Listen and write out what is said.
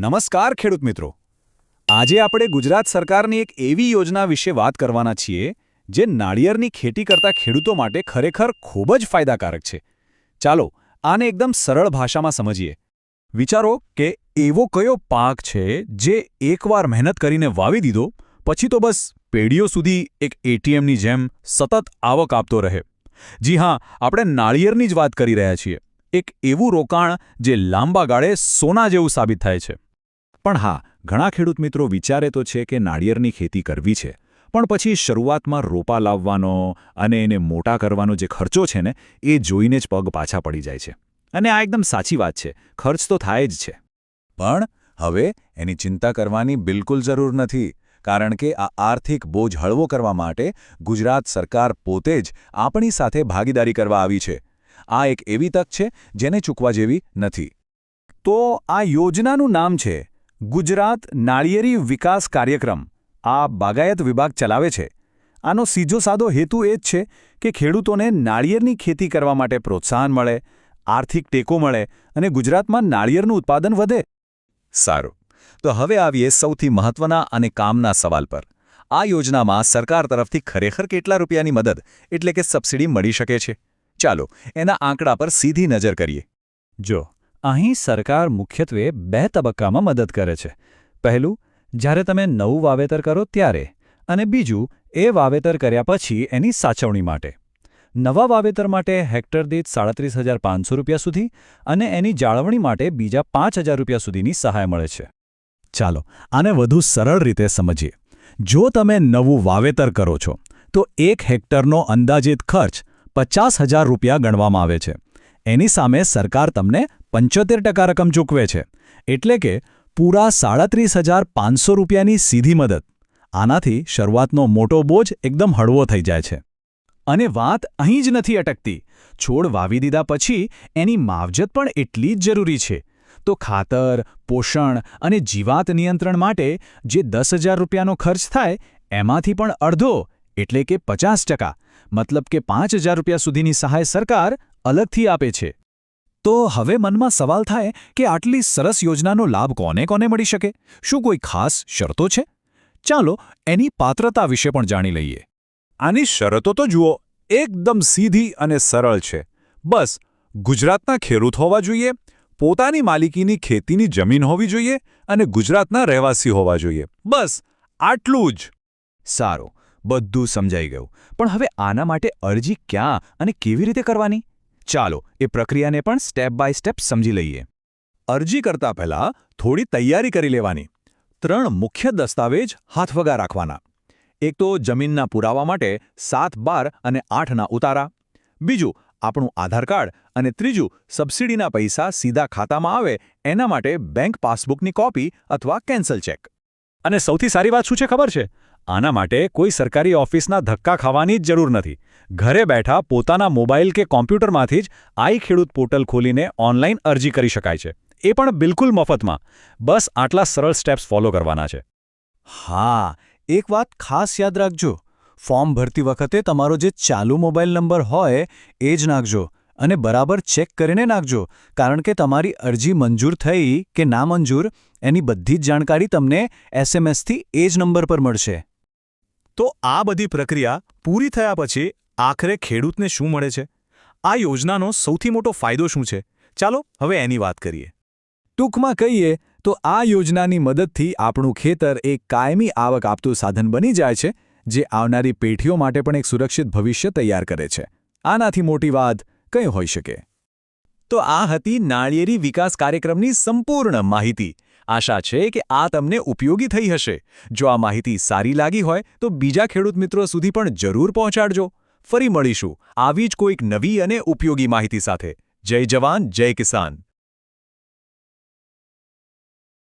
નમસ્કાર ખેડૂત મિત્રો. આજે આપણે ગુજરાત સરકારની એક એવી યોજના વિશે વાત કરવાના છીએ જે નાળિયેરની ખેતી કરતા ખેડૂતો માટે ખરેખર ખૂબ જ ફાયદાકારક છે. ચાલો આને એકદમ સરળ ભાષામાં સમજીએ. વિચારો કે એવો કયો પાક છે જે એકવાર મહેનત કરીને વાવી દીધો પછી તો બસ પેઢીઓ સુધી એક એટીએમની જેમ સતત આવક આપતો રહે. જી હા, આપણે નાળિયેરની જ વાત કરી રહ્યા છીએ. એક એવું રોકાણ જે લાંબા ગાળે સોના જેવું સાબિત થાય છે. પણ હા, ઘણા ખેડૂત મિત્રો વિચારે તો છે કે નાળિયેરની ખેતી કરવી છે, પણ પછી શરૂઆતમાં રોપા લાવવાનો અને એને મોટા કરવાનો જે ખર્ચો છે ને, એ જોઈને જ પગ પાછા પડી જાય છે. અને આ એકદમ સાચી વાત છે, ખર્ચ તો થાય જ છે. પણ હવે એની ચિંતા કરવાની બિલકુલ જરૂર નથી, કારણ કે આ આર્થિક બોજ હળવો કરવા માટે ગુજરાત સરકાર પોતે જ આપણી સાથે ભાગીદારી કરવા આવી છે. આ એક એવી તક છે જેને ચૂકવા જેવી નથી. તો આ યોજનાનું નામ છે ગુજરાત નાળિયેરી વિકાસ કાર્યક્રમ. આ બાગાયત વિભાગ ચલાવે છે. આનો સીધો સાદો હેતુ એ જ છે કે ખેડૂતોને નાળિયેરની ખેતી કરવા માટે પ્રોત્સાહન મળે, આર્થિક ટેકો મળે અને ગુજરાતમાં નાળિયેરનું ઉત્પાદન વધે. સારું, તો હવે આવીએ સૌથી મહત્વના અને કામના સવાલ પર. આ યોજનામાં સરકાર તરફથી ખરેખર કેટલા રૂપિયાની મદદ એટલે કે સબસિડી મળી શકે છે? ચાલો એના આંકડા પર સીધી નજર કરીએ. જો અહીં સરકાર મુખ્યત્વે 2 તબક્કામાં મદદ કરે છે. પહેલું, જ્યારે તમે નવું વાવેતર કરો ત્યારે, અને બીજું એ વાવેતર કર્યા પછી એની સાચવણી માટે. નવા વાવેતર માટે હેક્ટર દીઠ 37,500 રૂપિયા સુધી અને એની જાળવણી માટે બીજા 5,000 રૂપિયા સુધીની સહાય મળે છે. ચાલો આને વધુ સરળ રીતે સમજીએ. જો તમે નવું વાવેતર કરો છો તો 1 હેક્ટરનો અંદાજિત ખર્ચ 50,000 રૂપિયા ગણવામાં આવે છે. એની સામે સરકાર તમને 75% રકમ ચૂકવે છે, એટલે કે પૂરા 37,500 રૂપિયાની સીધી મદદ. આનાથી શરૂઆતનો મોટો બોજ એકદમ હળવો થઈ જાય છે. અને વાત અહીં જ નથી અટકતી. છોડ વાવી દીધા પછી એની માવજત પણ એટલી જ જરૂરી છે. તો ખાતર, પોષણ અને જીવાત નિયંત્રણ માટે જે 10,000 રૂપિયાનો ખર્ચ થાય, એમાંથી પણ અડધો એટલે કે 50%, મતલબ કે 5,000 રૂપિયા સુધીની સહાય સરકાર અલગથી આપે છે. તો હવે મનમાં સવાલ થાય કે આટલી સરસ યોજનાનો લાભ કોને કોને મળી શકે? શું કોઈ ખાસ શરતો છે? ચાલો એની પાત્રતા વિશે પણ જાણી લઈએ. આની શરતો તો જુઓ, એકદમ સીધી અને સરળ છે. બસ ગુજરાતના ખેડૂત હોવા જોઈએ, પોતાની માલિકીની ખેતીની જમીન હોવી જોઈએ અને ગુજરાતના રહેવાસી હોવા જોઈએ. બસ આટલું જ. સારું, બધું સમજાઈ ગયું. પણ હવે આના માટે અરજી ક્યાં અને કેવી રીતે કરવાની? ચાલો એ પ્રક્રિયાને પણ સ્ટેપ બાય સ્ટેપ સમજી લઈએ. અરજી કરતા પહેલાં થોડી તૈયારી કરી લેવાની. 3 મુખ્ય દસ્તાવેજ હાથવગા રાખવાના. એક તો જમીનના પુરાવા માટે 7, 12 અને 8ના ઉતારા. બીજું આપણું આધાર કાર્ડ. અને ત્રીજું સબસિડીના પૈસા સીધા ખાતામાં આવે એના માટે બેંક પાસબુકની કોપી અથવા કેન્સલ ચેક. અને સૌથી સારી વાત શું છે ખબર છે? આના માટે કોઈ સરકારી ઓફિસના ધક્કા ખાવાની જ જરૂર નથી. ઘરે બેઠા પોતાના મોબાઈલ કે કોમ્પ્યુટરમાંથી જ આઈ ખેડૂત પોર્ટલ ખોલીને ઓનલાઈન અરજી કરી શકાય છે. એ પણ બિલકુલ મફતમાં. બસ આટલા સરળ સ્ટેપ્સ ફોલો કરવાના છે. હા, એક વાત ખાસ યાદ રાખજો. ફોર્મ ભરતી વખતે તમારો જે ચાલુ મોબાઈલ નંબર હોય એ જ નાખજો અને બરાબર ચેક કરીને નાખજો, કારણ કે તમારી અરજી મંજૂર થઈ કે ના મંજૂર એની બધી જ જાણકારી તમને એસએમએસથી એ જ નંબર પર મળશે. તો આ બધી પ્રક્રિયા પૂરી થયા પછી આખરે ખેડૂતને શું મળે છે? આ યોજનાનો સૌથી મોટો ફાયદો શું છે? ચાલો હવે એની વાત કરીએ. ટૂંકમાં કહીએ તો આ યોજનાની મદદથી આપણું ખેતર એક કાયમી આવક આપતું સાધન બની જાય છે, જે આવનારી પેઢીઓ માટે પણ એક સુરક્ષિત ભવિષ્ય તૈયાર કરે છે. આનાથી મોટી વાત કઈ હોઈ શકે? તો આ હતી નાળિયેરી વિકાસ કાર્યક્રમની સંપૂર્ણ માહિતી. આશા છે કે આ તમને ઉપયોગી થઈ હશે. જો આ માહિતી સારી લાગી હોય તો બીજા ખેડૂત મિત્રો સુધી પણ જરૂર પહોંચાડજો. ફરી મળીશું આવી જ કોઈક નવી અને ઉપયોગી માહિતી સાથે. જય જવાન, જય કિસાન.